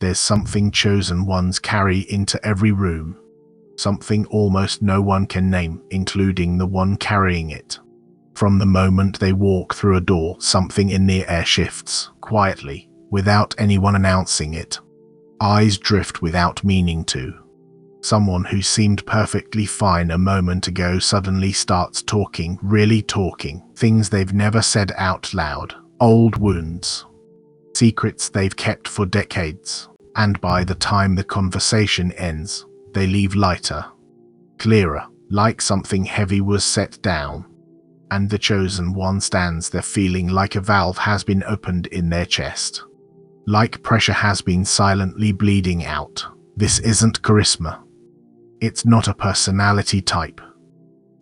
there's something chosen ones carry into every room. Something almost no one can name, including the one carrying it. From the moment they walk through a door, something in the air shifts, quietly, without anyone announcing it. Eyes drift without meaning to. Someone who seemed perfectly fine a moment ago suddenly starts talking, really talking, things they've never said out loud, old wounds, secrets they've kept for decades, and by the time the conversation ends, they leave lighter, clearer, like something heavy was set down, and the chosen one stands there feeling like a valve has been opened in their chest, like pressure has been silently bleeding out. This isn't charisma. It's not a personality type.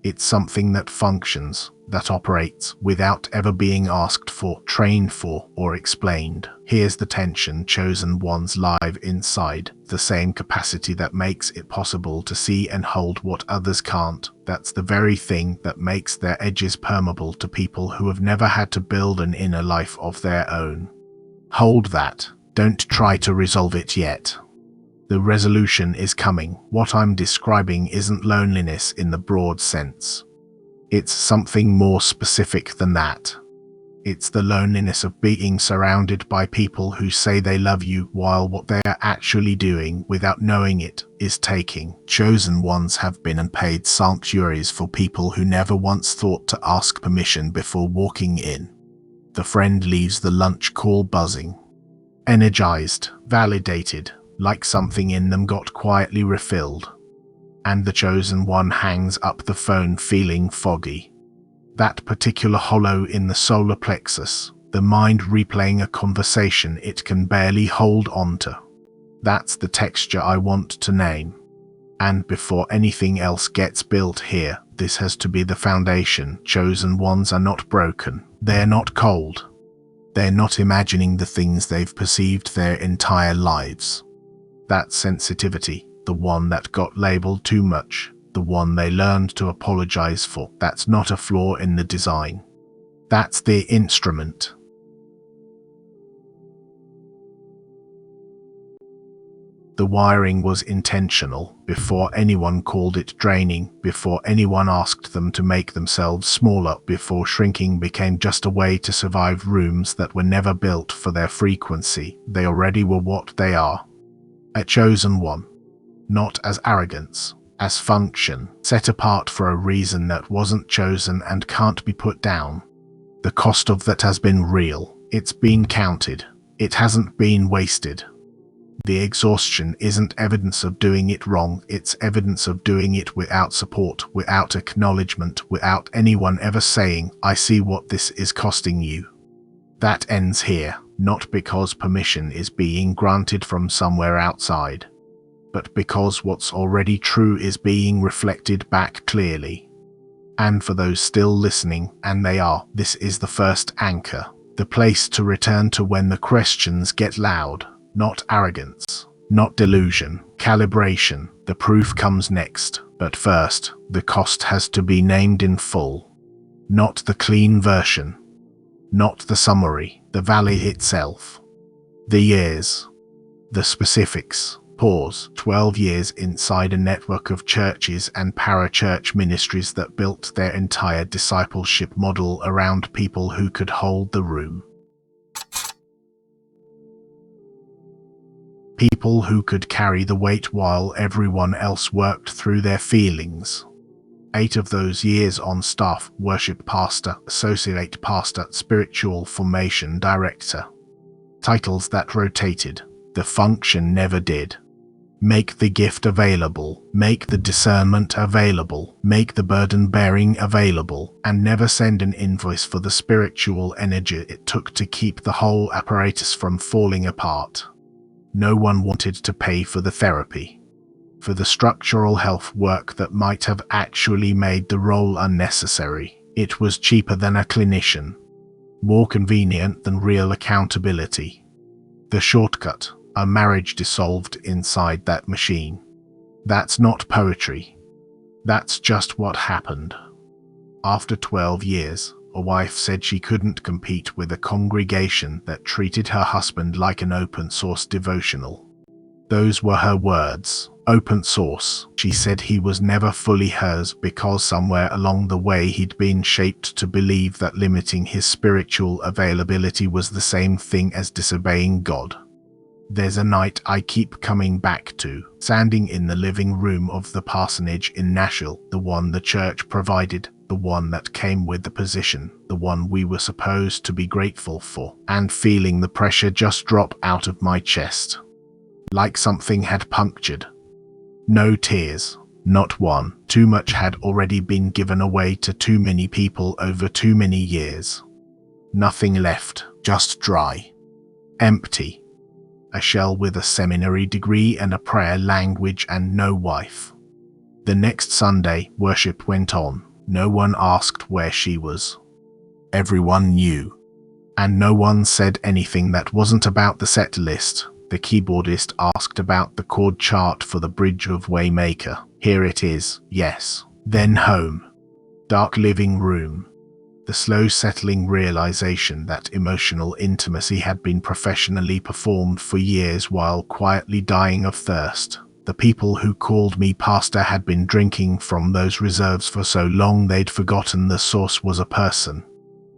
It's something that functions, that operates, without ever being asked for, trained for, or explained. Here's the tension: chosen ones live inside the same capacity that makes it possible to see and hold what others can't. That's the very thing that makes their edges permeable to people who have never had to build an inner life of their own. Hold that. Don't try to resolve it yet. The resolution is coming. What I'm describing isn't loneliness in the broad sense. It's something more specific than that. It's the loneliness of being surrounded by people who say they love you while what they are actually doing, without knowing it, is taking. Chosen ones have been unpaid sanctuaries for people who never once thought to ask permission before walking in. The friend leaves the lunch call buzzing, energized, validated, like something in them got quietly refilled. And the chosen one hangs up the phone feeling foggy. That particular hollow in the solar plexus, the mind replaying a conversation it can barely hold onto. That's the texture I want to name. And before anything else gets built here, this has to be the foundation. Chosen ones are not broken. They're not cold. They're not imagining the things they've perceived their entire lives. That sensitivity, the one that got labeled too much, the one they learned to apologize for, that's not a flaw in the design. That's the instrument. The wiring was intentional, before anyone called it draining, before anyone asked them to make themselves smaller, before shrinking became just a way to survive rooms that were never built for their frequency. They already were what they are. A chosen one. Not as arrogance, as function, set apart for a reason that wasn't chosen and can't be put down. The cost of that has been real. It's been counted. It hasn't been wasted. The exhaustion isn't evidence of doing it wrong, it's evidence of doing it without support, without acknowledgement, without anyone ever saying, "I see what this is costing you." That ends here, not because permission is being granted from somewhere outside, but because what's already true is being reflected back clearly. And for those still listening, and they are, this is the first anchor, the place to return to when the questions get loud. Not arrogance, not delusion, calibration. The proof comes next, but first, the cost has to be named in full. Not the clean version, not the summary, the valley itself. The years, the specifics. Pause. 12 years inside a network of churches and parachurch ministries that built their entire discipleship model around people who could hold the room. People who could carry the weight while everyone else worked through their feelings. 8 of those years on staff: worship pastor, associate pastor, spiritual formation director. Titles that rotated. The function never did. Make the gift available, make the discernment available, make the burden bearing available, and never send an invoice for the spiritual energy it took to keep the whole apparatus from falling apart. No one wanted to pay for the therapy, for the structural health work that might have actually made the role unnecessary. It was cheaper than a clinician, more convenient than real accountability. The shortcut: a marriage dissolved inside that machine. That's not poetry. That's just what happened. After 12 years, a wife said she couldn't compete with a congregation that treated her husband like an open-source devotional. Those were her words. Open source. She said he was never fully hers because somewhere along the way he'd been shaped to believe that limiting his spiritual availability was the same thing as disobeying God. There's a night I keep coming back to, standing in the living room of the parsonage in Nashville, the one the church provided, the one that came with the position, the one we were supposed to be grateful for, and feeling the pressure just drop out of my chest. Like something had punctured. No tears, not one. Too much had already been given away to too many people over too many years. Nothing left, just dry. Empty. A shell with a seminary degree and a prayer language and no wife. The next Sunday, worship went on. No one asked where she was. Everyone knew. And no one said anything that wasn't about the set list. The keyboardist asked about the chord chart for the Bridge of Waymaker. Here it is, yes. Then home. Dark living room. The slow settling realization that emotional intimacy had been professionally performed for years while quietly dying of thirst. The people who called me pastor had been drinking from those reserves for so long they'd forgotten the source was a person.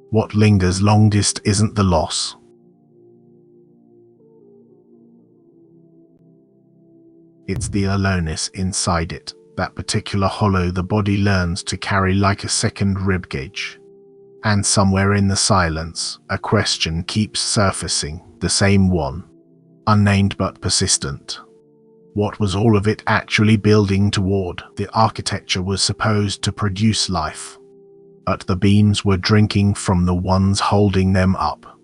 What lingers longest isn't the loss. It's the aloneness inside it, that particular hollow the body learns to carry like a second ribcage. And somewhere in the silence, a question keeps surfacing, the same one. Unnamed but persistent. What was all of it actually building toward? The architecture was supposed to produce life. But the beams were drinking from the ones holding them up.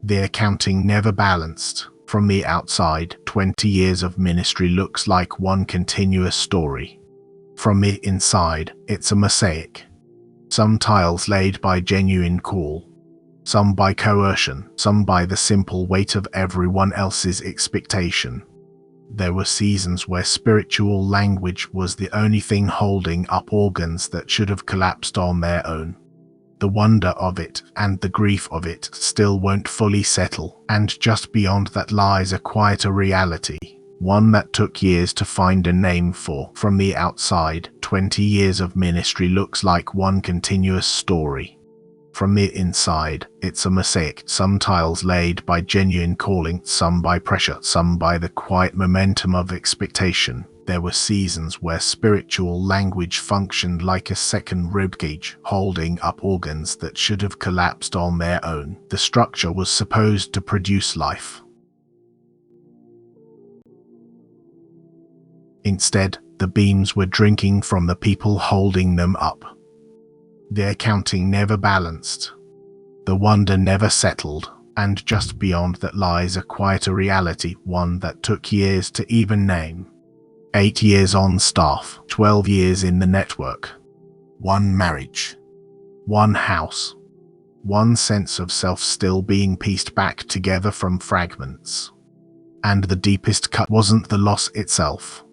The accounting never balanced. From the outside, 20 years of ministry looks like one continuous story. From the inside, it's a mosaic. Some tiles laid by genuine call, some by coercion, some by the simple weight of everyone else's expectation. There were seasons where spiritual language was the only thing holding up organs that should have collapsed on their own. The wonder of it and the grief of it still won't fully settle, and just beyond that lies a quieter reality. One that took years to find a name for. From the outside, 20 years of ministry looks like one continuous story. From the inside, it's a mosaic, some tiles laid by genuine calling, some by pressure, some by the quiet momentum of expectation. There were seasons where spiritual language functioned like a second ribcage, holding up organs that should have collapsed on their own. The structure was supposed to produce life. Instead, the beams were drinking from the people holding them up. The accounting never balanced. The wonder never settled, and just beyond that lies a quieter reality, one that took years to even name. 8 years on staff, 12 years in the network. One marriage. One house. One sense of self still being pieced back together from fragments. And the deepest cut wasn't the loss itself.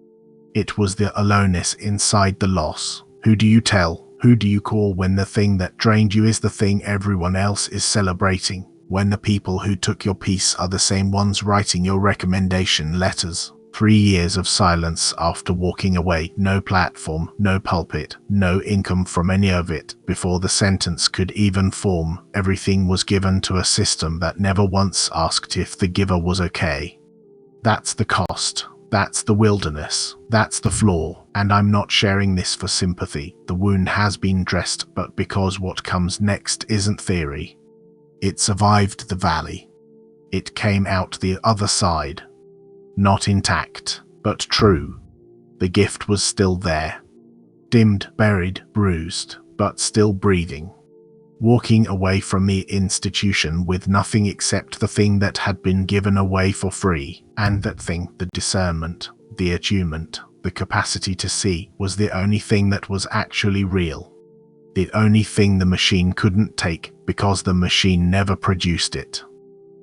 It was the aloneness inside the loss. Who do you tell? Who do you call when the thing that drained you is the thing everyone else is celebrating? When the people who took your piece are the same ones writing your recommendation letters? 3 years of silence after walking away, no platform, no pulpit, no income from any of it. Before the sentence could even form, everything was given to a system that never once asked if the giver was okay. That's the cost. That's the wilderness. That's the flaw. And I'm not sharing this for sympathy. The wound has been dressed, but because what comes next isn't theory. It survived the valley. It came out the other side. Not intact, but true. The gift was still there. Dimmed, buried, bruised, but still breathing. Walking away from the institution with nothing except the thing that had been given away for free, and that thing, the discernment, the attunement, the capacity to see, was the only thing that was actually real. The only thing the machine couldn't take, because the machine never produced it.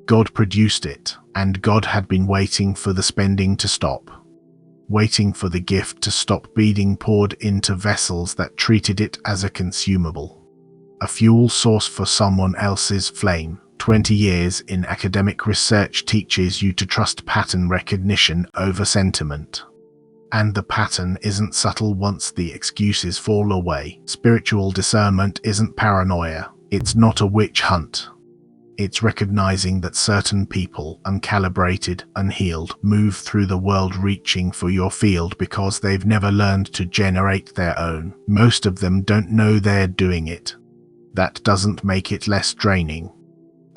God produced it, and God had been waiting for the spending to stop. Waiting for the gift to stop being poured into vessels that treated it as a consumable. A fuel source for someone else's flame. 20 years in academic research teaches you to trust pattern recognition over sentiment. And the pattern isn't subtle once the excuses fall away. Spiritual discernment isn't paranoia. It's not a witch hunt. It's recognizing that certain people, uncalibrated, unhealed, move through the world reaching for your field because they've never learned to generate their own. Most of them don't know they're doing it. That doesn't make it less draining.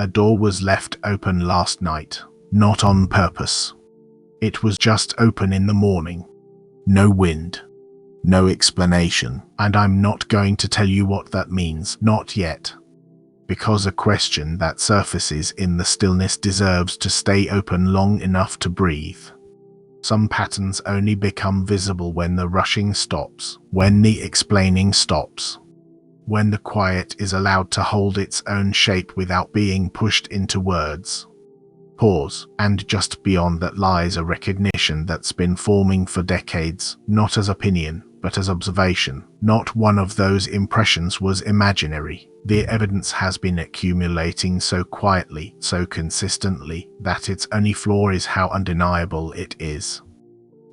A door was left open last night, not on purpose. It was just open in the morning. No wind. No explanation. And I'm not going to tell you what that means, not yet. Because a question that surfaces in the stillness deserves to stay open long enough to breathe. Some patterns only become visible when the rushing stops, when the explaining stops, when the quiet is allowed to hold its own shape without being pushed into words. Pause, and just beyond that lies a recognition that's been forming for decades, not as opinion, but as observation. Not one of those impressions was imaginary. The evidence has been accumulating so quietly, so consistently, that its only flaw is how undeniable it is.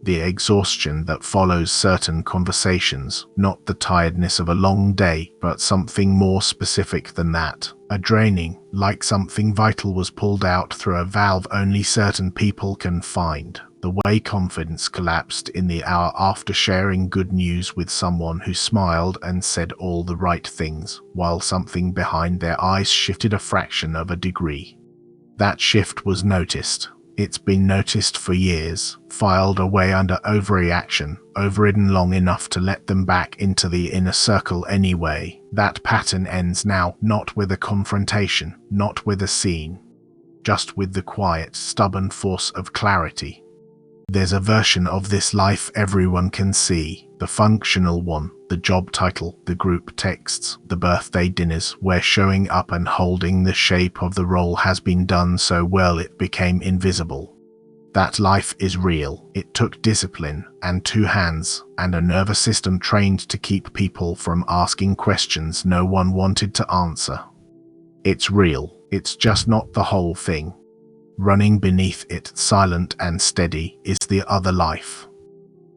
The exhaustion that follows certain conversations, not the tiredness of a long day, but something more specific than that. A draining, like something vital was pulled out through a valve only certain people can find. The way confidence collapsed in the hour after sharing good news with someone who smiled and said all the right things, while something behind their eyes shifted a fraction of a degree. That shift was noticed. It's been noticed for years, filed away under overreaction, overridden long enough to let them back into the inner circle anyway. That pattern ends now, not with a confrontation, not with a scene, just with the quiet, stubborn force of clarity. There's a version of this life everyone can see, the functional one, the job title, the group texts, the birthday dinners, where showing up and holding the shape of the role has been done so well it became invisible. That life is real. It took discipline, and two hands, and a nervous system trained to keep people from asking questions no one wanted to answer. It's real. It's just not the whole thing. Running beneath it, silent and steady, is the other life.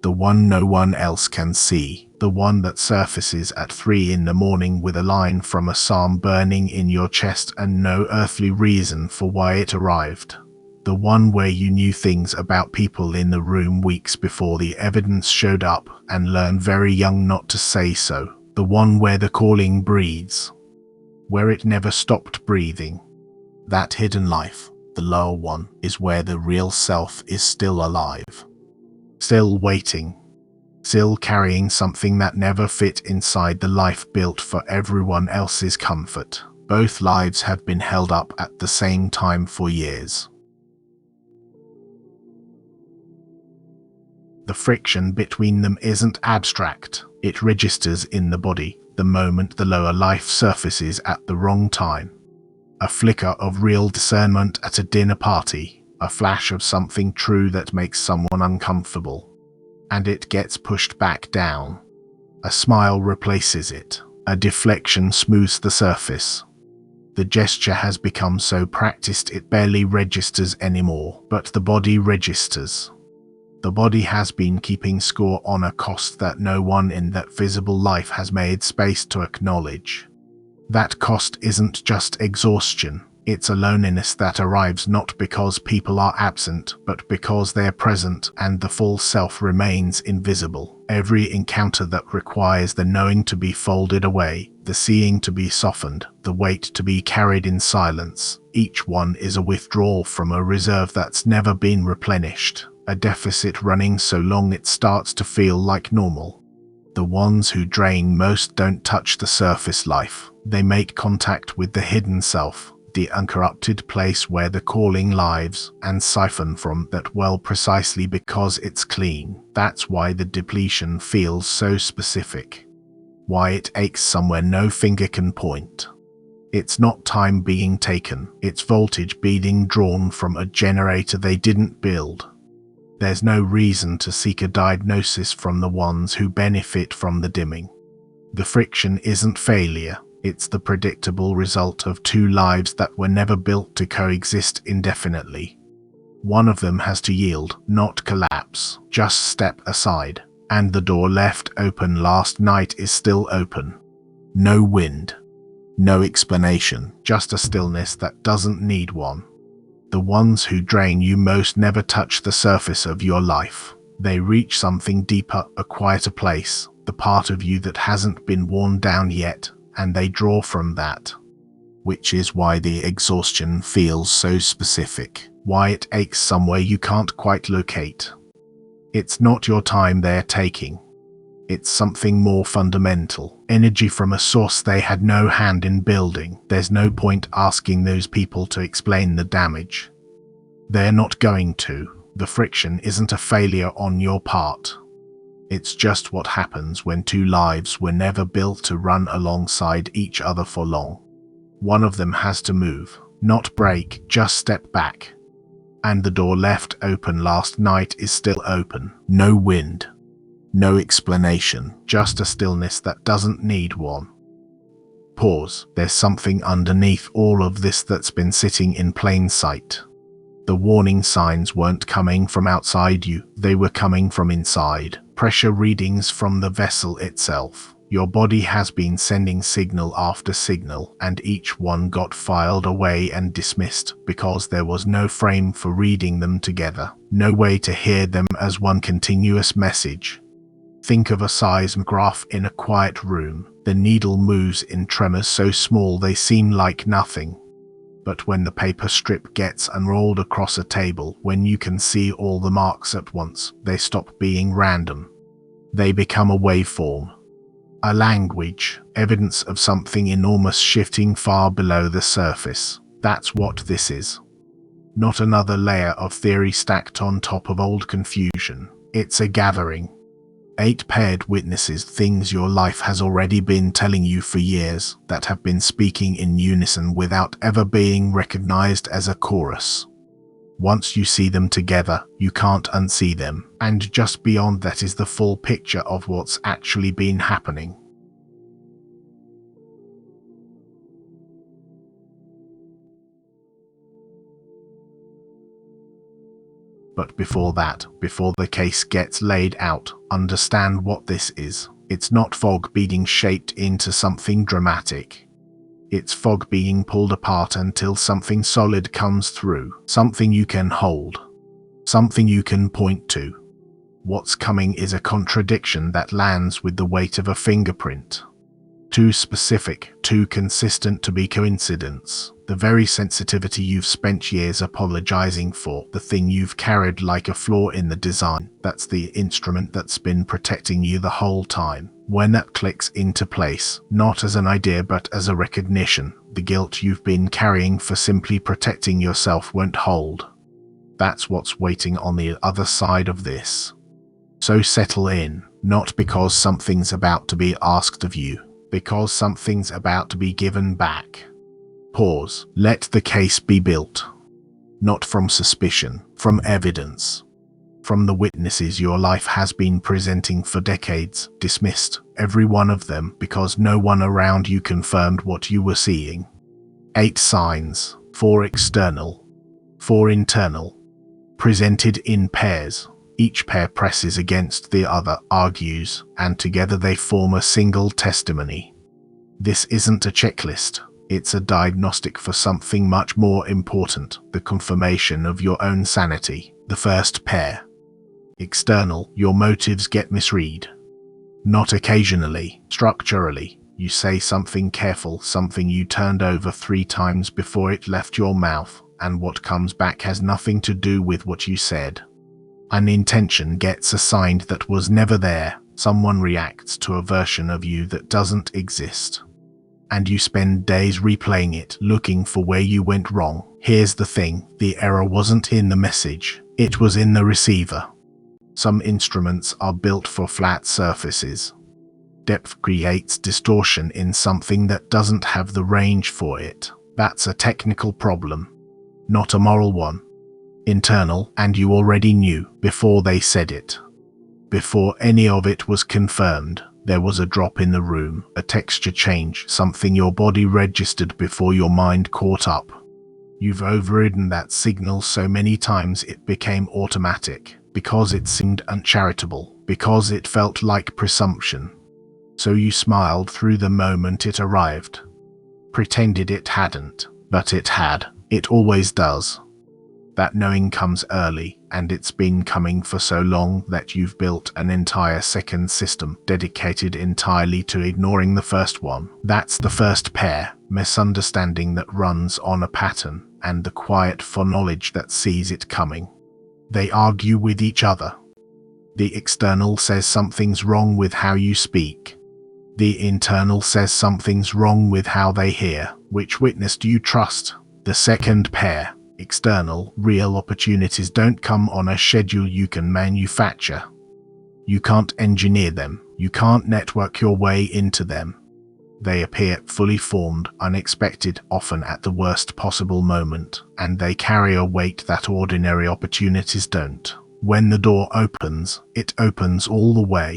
The one no one else can see, the one that surfaces at 3 in the morning with a line from a psalm burning in your chest and no earthly reason for why it arrived. The one where you knew things about people in the room weeks before the evidence showed up and learned very young not to say so. The one where the calling breathes, where it never stopped breathing. That hidden life, the lower one, is where the real self is still alive. Still waiting. Still carrying something that never fit inside the life built for everyone else's comfort. Both lives have been held up at the same time for years. The friction between them isn't abstract. It registers in the body, the moment the lower life surfaces at the wrong time. A flicker of real discernment at a dinner party, a flash of something true that makes someone uncomfortable. And it gets pushed back down. A smile replaces it. A deflection smooths the surface. The gesture has become so practiced it barely registers anymore, but the body registers. The body has been keeping score on a cost that no one in that visible life has made space to acknowledge. That cost isn't just exhaustion, it's a loneliness that arrives not because people are absent, but because they're present and the full self remains invisible. Every encounter that requires the knowing to be folded away, the seeing to be softened, the weight to be carried in silence, each one is a withdrawal from a reserve that's never been replenished, a deficit running so long it starts to feel like normal. The ones who drain most don't touch the surface life. They make contact with the hidden self, the uncorrupted place where the calling lives, and siphon from that well precisely because it's clean. That's why the depletion feels so specific. Why it aches somewhere no finger can point. It's not time being taken, it's voltage being drawn from a generator they didn't build. There's no reason to seek a diagnosis from the ones who benefit from the dimming. The friction isn't failure, It's the predictable result of two lives that were never built to coexist indefinitely. One of them has to yield, not collapse, just step aside. And the door left open last night is still open. No wind. No explanation, just a stillness that doesn't need one. The ones who drain you most never touch the surface of your life. They reach something deeper, a quieter place, the part of you that hasn't been worn down yet, and they draw from that. Which is why the exhaustion feels so specific, why it aches somewhere you can't quite locate. It's not your time they're taking. It's something more fundamental, energy from a source they had no hand in building. There's no point asking those people to explain the damage. They're not going to. The friction isn't a failure on your part. It's just what happens when two lives were never built to run alongside each other for long. One of them has to move, not break, just step back. And the door left open last night is still open. No wind. No explanation, just a stillness that doesn't need one. Pause. There's something underneath all of this that's been sitting in plain sight. The warning signs weren't coming from outside you, they were coming from inside. Pressure readings from the vessel itself. Your body has been sending signal after signal, and each one got filed away and dismissed because there was no frame for reading them together, no way to hear them as one continuous message. Think of a seismograph in a quiet room. The needle moves in tremors so small they seem like nothing. But when the paper strip gets unrolled across a table, when you can see all the marks at once, they stop being random. They become a waveform. A language, evidence of something enormous shifting far below the surface. That's what this is. Not another layer of theory stacked on top of old confusion. It's a gathering. 8 paired witnesses, things your life has already been telling you for years, that have been speaking in unison without ever being recognized as a chorus. Once you see them together, you can't unsee them, and just beyond that is the full picture of what's actually been happening. But before that, before the case gets laid out, understand what this is. It's not fog being shaped into something dramatic. It's fog being pulled apart until something solid comes through, something you can hold, something you can point to. What's coming is a contradiction that lands with the weight of a fingerprint. Too specific, too consistent to be coincidence. The very sensitivity you've spent years apologizing for, the thing you've carried like a flaw in the design, that's the instrument that's been protecting you the whole time. When that clicks into place, not as an idea but as a recognition, the guilt you've been carrying for simply protecting yourself won't hold. That's what's waiting on the other side of this. So settle in, not because something's about to be asked of you, because something's about to be given back. Pause. Let the case be built. Not from suspicion, from evidence. From the witnesses your life has been presenting for decades, dismissed, every one of them, because no one around you confirmed what you were seeing. 8 signs, 4 external, 4 internal. Presented in pairs. Each pair presses against the other, argues, and together they form a single testimony. This isn't a checklist. It's a diagnostic for something much more important, the confirmation of your own sanity. The first pair. External, your motives get misread. Not occasionally, structurally. You say something careful, something you turned over 3 times before it left your mouth, and what comes back has nothing to do with what you said. An intention gets assigned that was never there. Someone reacts to a version of you that doesn't exist. And you spend days replaying it, looking for where you went wrong. Here's the thing, the error wasn't in the message, it was in the receiver. Some instruments are built for flat surfaces. Depth creates distortion in something that doesn't have the range for it. That's a technical problem, not a moral one. Internal, and you already knew, before they said it. Before any of it was confirmed. There was a drop in the room, a texture change, something your body registered before your mind caught up. You've overridden that signal so many times it became automatic, because it seemed uncharitable, because it felt like presumption. So you smiled through the moment it arrived. Pretended it hadn't, but it had. It always does. That knowing comes early, and it's been coming for so long that you've built an entire second system dedicated entirely to ignoring the first one. That's the first pair, misunderstanding that runs on a pattern, and the quiet foreknowledge that sees it coming. They argue with each other. The external says something's wrong with how you speak. The internal says something's wrong with how they hear. Which witness do you trust? The second pair. External, real opportunities don't come on a schedule you can manufacture. You can't engineer them. You can't network your way into them. They appear fully formed, unexpected, often at the worst possible moment, and they carry a weight that ordinary opportunities don't. When the door opens, it opens all the way.